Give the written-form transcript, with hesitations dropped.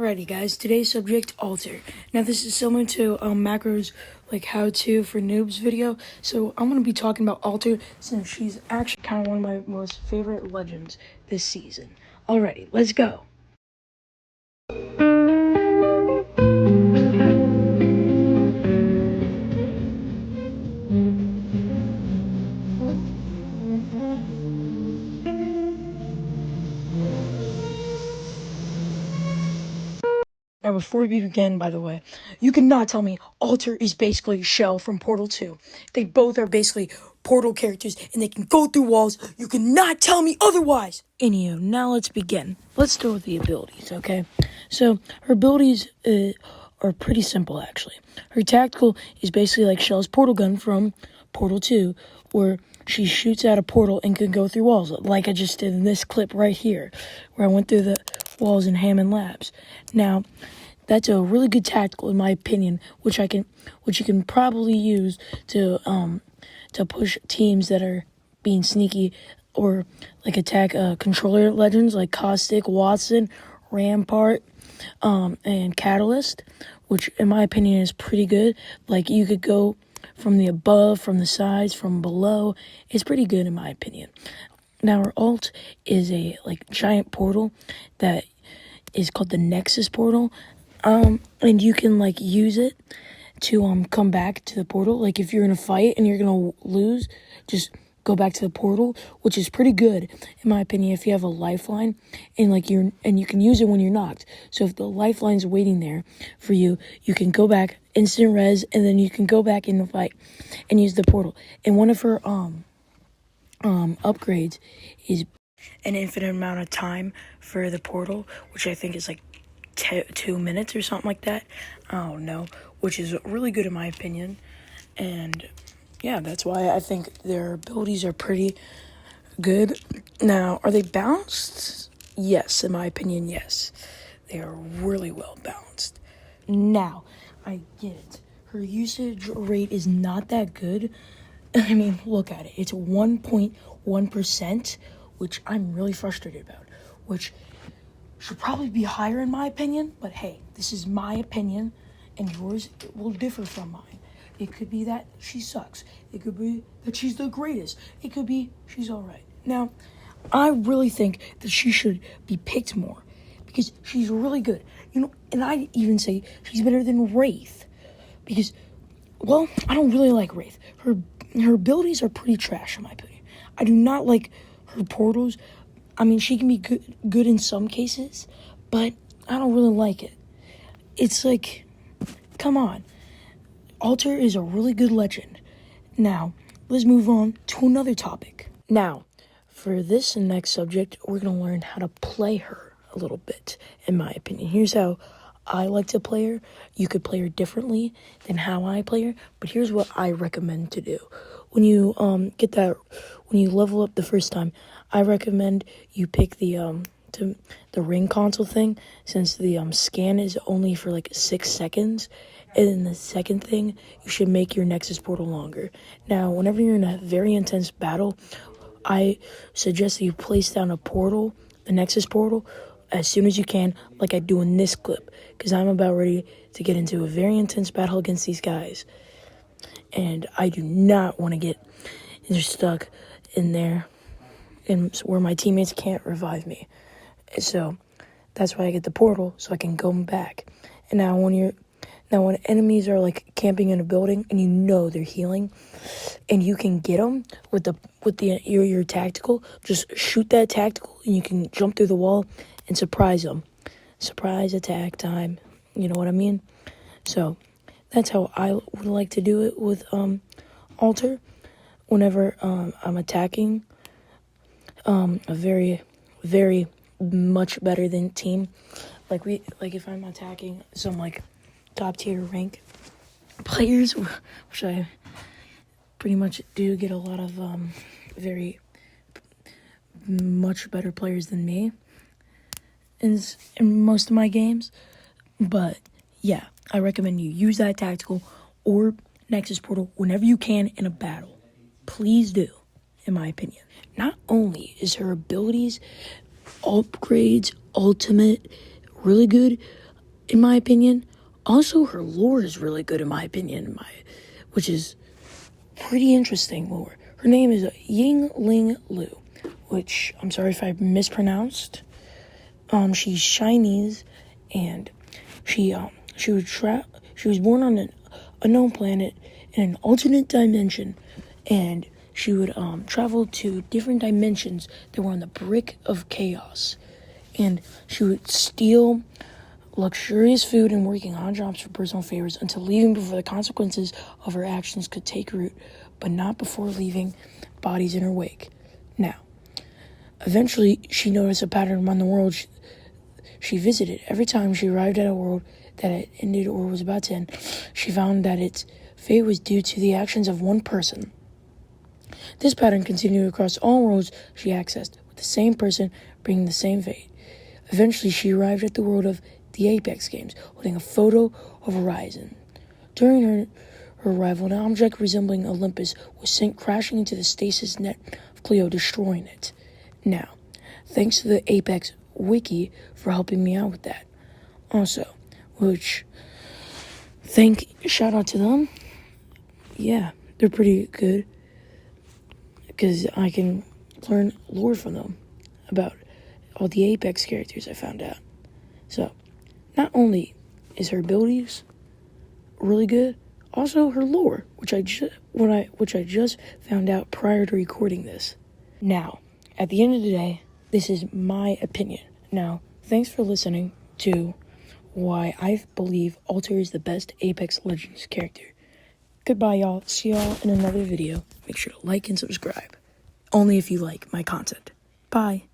Alrighty guys, today's subject, alter. Now this is similar to Macro's like how to for noobs video, so I'm going to be talking about alter since she's actually kind of one of my most favorite legends this season. Alrighty, let's go. Now, before we begin, by the way, you cannot tell me Alter is basically Shell from Portal 2. They both are basically Portal characters, and they can go through walls. You cannot tell me otherwise! Anywho, now let's begin. Let's start with the abilities, okay? So, her abilities are pretty simple, actually. Her tactical is basically like Shell's portal gun from Portal 2, where she shoots out a portal and can go through walls, like I just did in this clip right here, where I went through the walls in Hammond Labs. Now, that's a really good tactical, in my opinion, which you can probably use to push teams that are being sneaky or like attack controller legends like Caustic, Watson, Rampart, and Catalyst, which in my opinion is pretty good. Like you could go from the above, from the sides, from below. It's pretty good in my opinion. Now her ult is a like giant portal that is called the Nexus portal. And you can like use it to come back to the portal. Like if you're in a fight and you're gonna lose, just go back to the portal, which is pretty good in my opinion if you have a lifeline and you can use it when you're knocked. So if the lifeline's waiting there for you, you can go back, instant res, and then you can go back in the fight and use the portal. And one of her upgrades is an infinite amount of time for the portal, which I think is like 2 minutes or something like that. I don't know, which is really good in my opinion. And yeah, that's why I think their abilities are pretty good. Now, are they balanced? Yes, in my opinion, yes. They are really well balanced. Now, I get it. Her usage rate is not that good. I mean, look at it. It's 1.1%, which I'm really frustrated about, which should probably be higher in my opinion, but hey, this is my opinion, and yours will differ from mine. It could be that she sucks. It could be that she's the greatest. It could be she's alright. Now, I really think that she should be picked more, because she's really good. You know, and I even say she's better than Wraith, because, well, I don't really like Wraith. Her abilities are pretty trash in my opinion. I do not like her portals. I mean, she can be good in some cases, but I don't really like it. It's like, come on. Alter is a really good legend. Now, let's move on to another topic. Now, for this next subject, we're going to learn how to play her a little bit, in my opinion. Here's how I like to play her. You could play her differently than how I play her, but here's what I recommend to do. When you when you level up the first time, I recommend you pick the ring console thing, since the scan is only for like 6 seconds. And then the second thing, you should make your Nexus portal longer. Now, whenever you're in a very intense battle, I suggest that you place down a portal, the Nexus portal, as soon as you can, like I do in this clip, because I'm about ready to get into a very intense battle against these guys. And I do not want to get stuck in there and where my teammates can't revive me. So that's why I get the portal, so I can go back. And now when enemies are like camping in a building and you know they're healing, and you can get them with your tactical, just shoot that tactical and you can jump through the wall and surprise them. Surprise attack time. You know what I mean? So that's how I would like to do it with Alter. Whenever I'm attacking a very, very much better than team, like if I'm attacking some like top tier rank players, which I pretty much do get a lot of very much better players than me in most of my games. But yeah, I recommend you use that tactical or Nexus portal whenever you can in a battle. Please do, in my opinion. Not only is her abilities, upgrades, ultimate, really good, in my opinion. Also, her lore is really good, in my opinion, which is pretty interesting lore. Her name is Yingling Lu, which I'm sorry if I mispronounced. She's Chinese, and she was born on an unknown planet in an alternate dimension, and she would travel to different dimensions that were on the brink of chaos, and she would steal luxurious food and working odd jobs for personal favors until leaving before the consequences of her actions could take root, but not before leaving bodies in her wake. Now, eventually, she noticed a pattern among the world she visited. Every time she arrived at a world that had ended or was about to end, she found that its fate was due to the actions of one person. This pattern continued across all worlds she accessed, with the same person bringing the same fate. Eventually, she arrived at the world of the Apex Games, holding a photo of Horizon. During her arrival, an object resembling Olympus was sent crashing into the stasis net of Cleo, destroying it. Now, thanks to the Apex Wiki for helping me out with that. Also, shout out to them. Yeah, they're pretty good, because I can learn lore from them about all the Apex characters I found out. So, not only is her abilities really good, also her lore, which I just found out prior to recording this. Now, at the end of the day, this is my opinion. Now, thanks for listening to why I believe Alter is the best Apex Legends character. Goodbye, y'all. See y'all in another video. Make sure to like and subscribe. Only if you like my content. Bye.